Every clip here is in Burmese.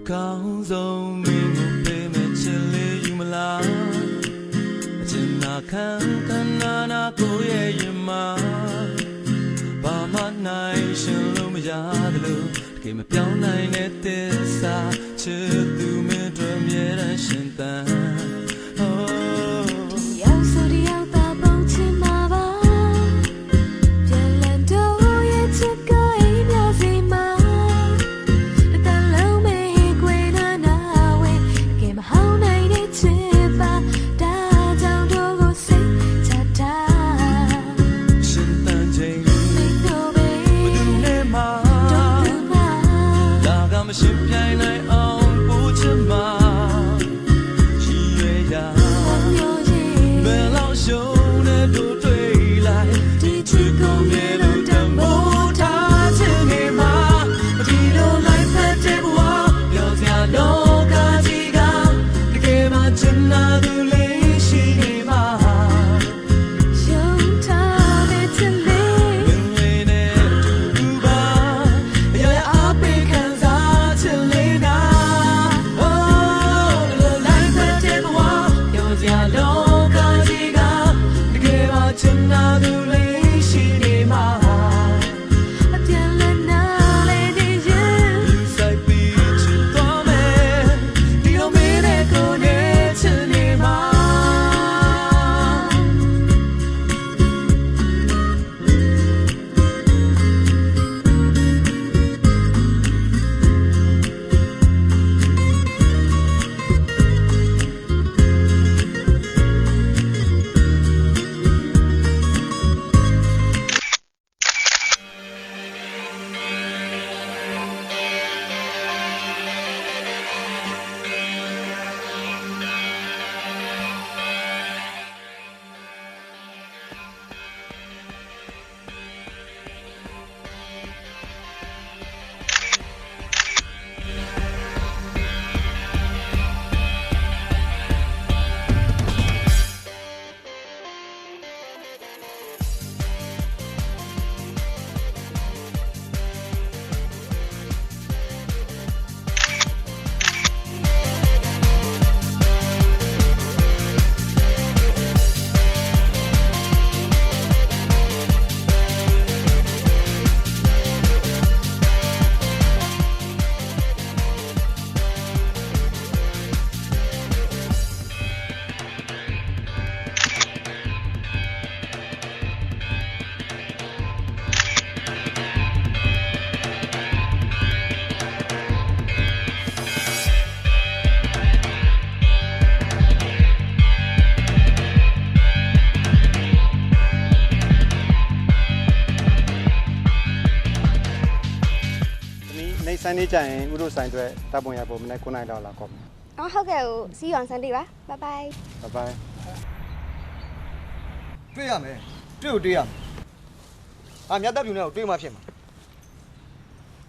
高中没我陪没千里有么啦？见那看看那过夜夜嘛，爸妈耐心路没压的路，给me表奶奶的啥，吃都没多没人心淡。ဆိုင်နေကြရင်ဥတို့ဆိုင်တွေတပ်ပုံရပုံမနေ့9နိုင်တော့လာကောမယ်။အော်ဟုတ်ကဲ့။စီးအောင်ဆန်တေးပါ။ Bye bye Bye bye တွေ့ရမယ်တွေ့ကိုတွေ့ရမယ်မြတ်တပ်ပြူနဲ့ကိုတွေ့မှဖြစ်မှာ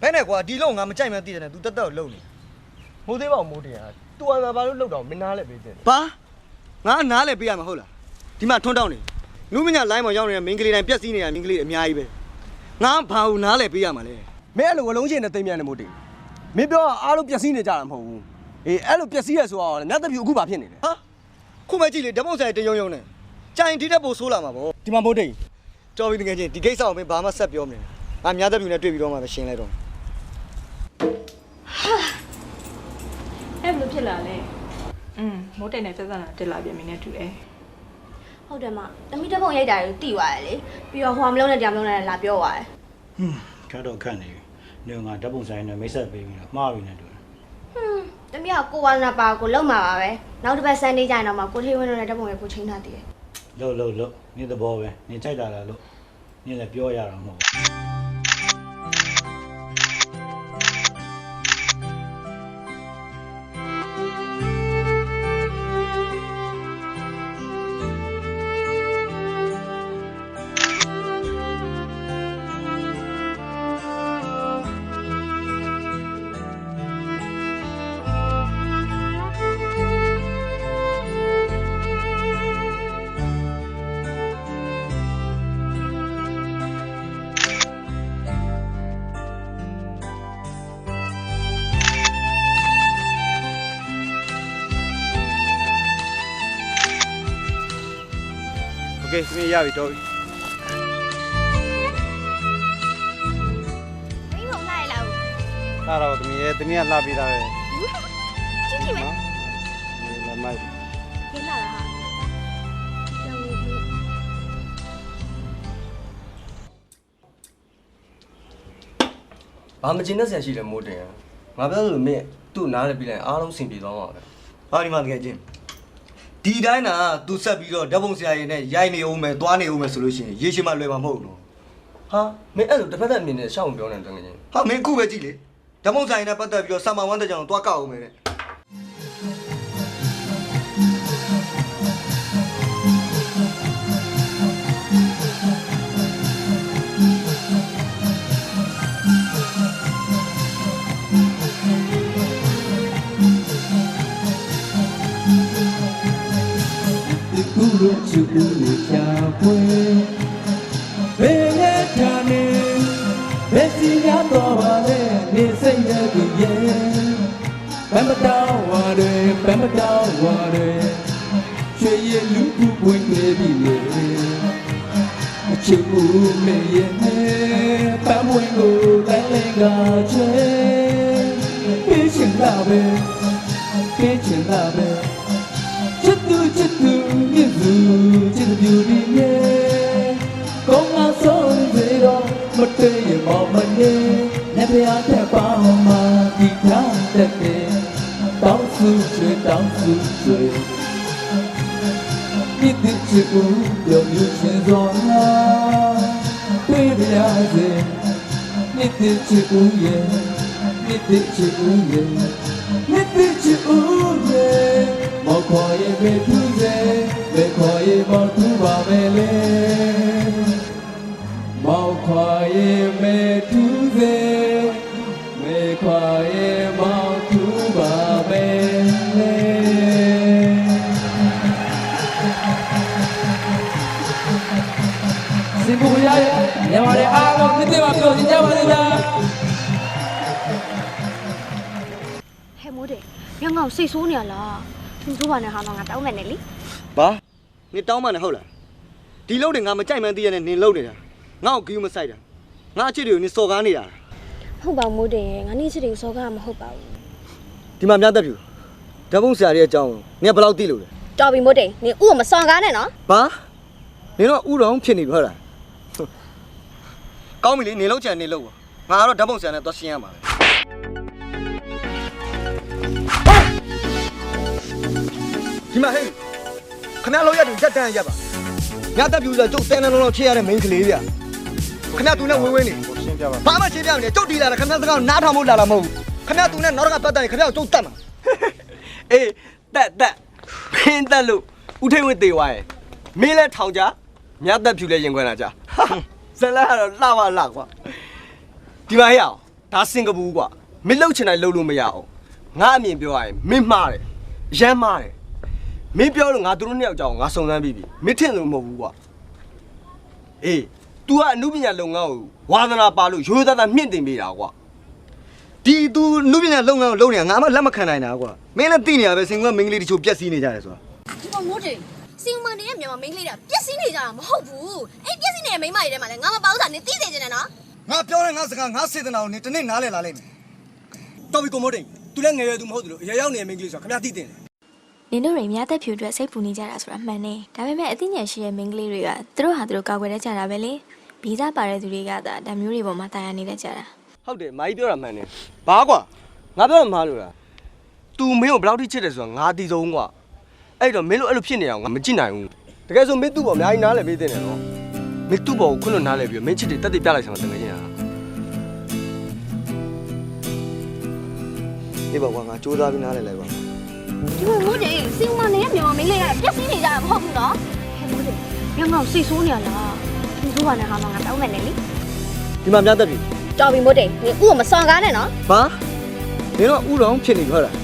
ဘယ်နဲ့ကွာဒီလုံးငါမကြိုက်မှသိတယ်နဲ့ तू တက်တက်ကိုလုံနေမိုးသေးပါဦးမိုးတရား तू ဘာလို့လောက်တော့မင်းနားလဲပေးတယ်ဘာငါနားလဲပေးရမှာဟုတ်လားဒီမှာထွန်းတောင်းနေနူးမညာလိုင်းပေါ်ရောက်နေတဲ့မင်းကလေးတိုင်းပြက်စီးနေတာမင်းကလေးအများကြီးပဲငါဘာလို့နားလဲပေးရမှာလဲမင်းအဲ့လိုဝလုံးချင်းနဲ့တိမ်မြန်နေမို့တေမင်းပြောအားလုံးပျက်စီးနေကြတာမဟုတ်ဘူးအေးအဲ့လိုပျက်စီးရဆိုတော့မြတ်တပြူအခုဘာဖြစ်နေလဲဟာခုမှကြည့်လေဓမ္မဆိုင်တယုံယုံနဲ့ကြိုင်ဒီတက်ပို့ဆိုးလာမှာပေါ့ဒီမှာမို့တေတော်ပြီတကယ်ချင်းဒီကိစ္စကိုမင်းဘာမှဆက်ပြောမနေငါမြတ်တပြူနဲ့တွေ့ပြီးတော့မှပဲရှင်းလိုက်တော့အဲ့ဘယ်လိုဖြစ်လာလဲမိုးတိတ်နဲ့ပြဿနာတက်လာပြန်ပြီနဲ့တူတယ်ဟုတ်တယ်မသမီးတပုံရိုက်တာကိုတိသွားတယ်လေပြီးတော့ဟိုမလုံးနဲ့တရားမလုံးနဲ့လာပြောသွားတယ်ခါတော့ခန့်နေပြီနေငါဓာတ်ပုံဆိုင်နဲ့မိတ်ဆက်ပေးပြီးတော့မှားပြီနဲ့တူတယ်သမီးကကိုဝါနာပါကိုလုံမှာပါပဲနောက်တစ်ပတ်ဆန်နေကြရင်တော့မှကိုထေးဝင်းတို့နဲ့ဓာတ်ပုံရဲ့ကိုချင်းထားတည်တယ်လို့နေသဘောပဲနေကြိုက်တာလားလို့နေလည်းပြောရတာမဟုတ် โอเคသမီးရပြီတော့ပြီ မင်းကလှရလား အဲ့တော့သမီးကလှပြီးသားပဲ ကြည့်ကြည့်မယ် လက်မိုက် ခင်းလာတာဟာကြောင်ကြီး ဘာမကျင်တဲ့ဆရာရှိလဲမိုးတင်ငါပြောလို့မင်းသူ့နားလည်းပြီးလိုက်အားလုံးစင်ပြေသွားမှာပဲ ဟာဒီမှာတကယ်ချင်းဒီတိုင်းနာသူဆက်ပြီးတော့ဓာတ်ပုံဆရာရင်နဲ့ရိုက်နေအောင်မယ်သွားနေအောင်မယ်ဆိုလို့ရှိရင်ရေရှည်မှလွယ်မှာမဟုတ်ဘူးနော် ဟာမင်းအဲ့လိုတစ်ဖက်သက်အမြင်နဲ့ရှောက်ပြောနေတယ်ငါချင်း ဟာမင်းအခုပဲကြည့်လေဓာတ်ပုံဆရာရင်နဲ့ပတ်သက်ပြီးတော့ဆာမဝမ်းတဲ့ကြောင်သွားကောက်အောင်မယ်တဲ့ ကူလို့ချူလို့ချာပွဲဘယ်နဲ့ထားနေဘယ်စီရတော့ပါလဲနေစိတ်နဲ့ကြည့်ရဲ့ဘယ်မတော်ဝါတွေဘယ်မတော်ဝါတွေချွေရလူကူပွင့်နေပြီလေအချူမေရဲ့ပန်းဝင်ကိုတိုင်းလင်းကချွေပြေးချင်တာပဲပြေးချင်တာပဲချစ်သူမြစ်သူချစ်သူဒီရဲ့ကောင်းအောင်ဆုံးစေတော့မတည့်ရမောင်မနေလက်ပြားတဲ့ပေါင်းမှာဒီထားတဲ့တောင်းစုချွေတောင်းစုချွေမြစ်သူချစ်ကိုပြောမြူရှင်စောနာတွေ့ပြရစေမြစ်သူချစ်ကိုရဲ့မြစ်သူချစ်ကိုရဲ့မြစ်သူချစ်ကိုရဲ့မော်ခေါ်ရဲ့ပဲသူစေပဲခေါ်ရဲ့မော်သူပါပဲလေမော်ခေါ်ရဲ့ပဲသူစေပဲခေါ်ရဲ့မော်သူပါပဲလေစင်ပူရရဲ့ညမလေးအားလုံးဒီနေ့မှာပြောကြပါလိမ့်မယ် ဟဲ့မိုးတယ်ညငေါ့စိတ်ဆိုးနေရလားသူဆိုးပါနဲ့ဟာတော့ငါတောင်းမယ်နဲ့လေ ဘာနေတောင်းမှနဲ့ဟုတ်လားဒီလုံးတွေငါမကြိုက်မှန်းသိရနဲ့နင်လုံးနေတာငါ့ကိုဂီးမဆိုင်တာငါအချစ်တွေကိုနင်စော်ကားနေတာ ဟုတ်ပါမိုးတယ်ငါနေ့ချစ်တယ်စောကားမဟုတ်ပါဘူး ဒီမှာများသက်ပြူဓာတ်ပုံဆရာရဲ့အကြောင်းကိုနင်ကဘယ်လောက်သိလို့လဲ တော်ပြီမိုးတယ်နင်ဥကိုမစော်ကားနဲ့နော် ဘာနင်တော့ဥတော်ဖြစ်နေပြီဟုတ်လားကောင်းပြီလေနင်လုံးချင်နေလုံးပါငါကတော့ဓာတ်ပုံဆရာနဲ့သွားရှင်းရမှာပဲဒီမှာဟဲ့ခဏလောက်ရတယ်ရက်တန်းရက်ပါညတက်ပြူဆိုကျုပ်10နှစ်လုံးလောက်ချေရတဲ့ main ကလေးဗျခဏသူနဲ့ဝေးဝေးနေ ရှင်းပြပါ ဘာမှရှင်းပြမနေကျုပ်တီလာတာခဏစကားနားထောင်ဖို့လာတာမဟုတ်ဘူးခဏသူနဲ့နောက်တစ်ခါပတ်တယ်ခဏကျုပ်တတ်မှာ အေးတက်မင်းတက်လို့ဦးထိန်ဝင်းတေဝါရဲ့မင်းလဲထောင်ကြမြတ်သက်ဖြူလဲရင်ခွဲလာကြဇလန်ကတော့လှပါလှကွာဒီမှာဟဲ့အောင်ဒါစင်ကာပူကွာမင်းလှုပ်ချင်တိုင်းလှုပ်လို့မရအောင်ငါအမြင်ပြောရရင်မင်းမှားတယ်ရမ်းမှားတယ်မင်းပြောလို့ငါတို့နှစ်ယောက်ကြောင်ငါစုံစမ်းပြီးပြီမင်းထင်လို့မဟုတ်ဘူးကွာအေး तू ကအမှုပညာလုပ်ငန်းကိုဝါသနာပါလို့ရိုးသားသားမြင့်တင်ပေးတာကွာ ဒီသူနုပညာလုပ်ငန်းကိုလုပ်နေတာငါမှလက်မခံနိုင်တာကွာမင်းလည်းသိနေရပဲစင်ကမင်းကလေးတချို့ပြက်စီးနေကြတယ်ဆိုတာ ဒီပေါ်မိုးတယ်စီမံနေတဲ့မြန်မာမိန်းကလေးတွေကပြက်စီးနေကြတာမဟုတ်ဘူးအဲ့ပြက်စီးနေတဲ့မိန်းမတွေထဲမှာလည်းငါမပေါင်းစားနေသိစေချင်တယ်နော် ငါပြောတဲ့ငါစကားငါစေတနာကိုနေတနေ့နားလည်လာလိမ့်မယ် တော်ပြီကိုမိုးတိန် तू လည်းငယ်ရွယ်သူမဟုတ်ဘူးလို့အရာရောက်နေတဲ့မိန်းကလေးဆိုတာခင်ဗျားသိတယ် နင်တို့တွေများသက်ဖြူအတွက်စိတ်ပူနေကြတာဆိုတာမှန်နေဒါပေမဲ့အသိဉာဏ်ရှိတဲ့မိန်းကလေးတွေကသူတို့ဟာသူတို့ကောက်ွယ်တတ်ကြတာပဲလေဗီဇပါတဲ့သူတွေကဒါမျိုးတွေပေါ်မှာတာယာနေတတ်ကြတာ ဟုတ်တယ်မာကြီးပြောတာမှန်တယ်ဘာကွာငါပြောတာမှားလို့လား तू မင်းကိုဘယ်လောက်ထိချစ်တယ်ဆိုတာငါသိဆုံးကွာအဲ့တော့မင်းတို့အဲ့လိုဖြစ်နေအောင်ငါမကြည့်နိုင်ဘူးတကယ်ဆိုမင်းသူ့ပေါ်အများကြီးနားလည်ပေးတင်တယ်နော်မင်းသူ့ပေါ်ကိုခွန်းလို့နားလည်ပြီးမင်းချစ်တယ်တက်တက်ပြလိုက်ဆောင်တယ်ငါချင်းဟာ ဒီဘောကငါစူးစမ်းပြီးနားလည်လိုက်ပါ ဒီပေါ်မိုးတယ်စီမံနေတဲ့မြန်မာမိန်းကလေးတွေကပြက်စီးနေကြတာမဟုတ်ဘူးနော်ဟဲ့မိုးတယ်ညငေါ့စိတ်ဆိုးနေရလားသူဆိုးပါနဲ့ဟာတော့ငါတောင်းမယ်နဲ့လေ ဒီမှာများသက်ပြီ တော်ပြီမိုးတယ်နင်ဥကိုမစော်ကားနဲ့နော် ဘာနင်တော့ဥတော်ဖြစ်နေပြီဟုတ်လား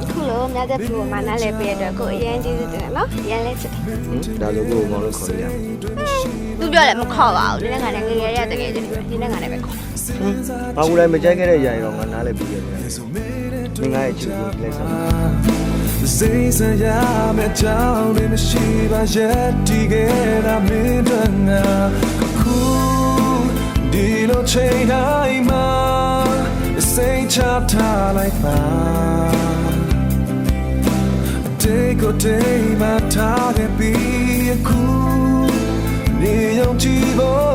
ခုလိုမြတ်တဲ့ဖြူမှာနားလဲပေးရတဲ့ကိုအရင်ကျေးဇူးတင်တယ်နော်ရန်လဲချစ်တယ် ဒါလို့ကိုမောင်လို့ခေါ်ရရ သူပြောတယ်မခေါ်ပါဘူးဒီနေ့ကလည်းငယ်ငယ်ရတကယ်ချင်းဒီနေ့ကလည်းပဲခေါ် ဘာကူလိုက်မကြိုက်ခဲ့တဲ့အရာတွေတော့ငါနားလည်ပြီးရတယ်မင်းငါ့ရဲ့ချစ်ကိုလက်ဆောင် စိတ်ဆရာမဲ့ကြောင်းတွေမရှိပါရဲ့ဒီကဲတာမင်းတို့ငါခုဒီလိုချိန်တိုင်းမှာစိတ်ချထားလိုက်ပါတေကိုတေးမှထားခဲ့ပြီးအခုနေုံကြည့်ဖို့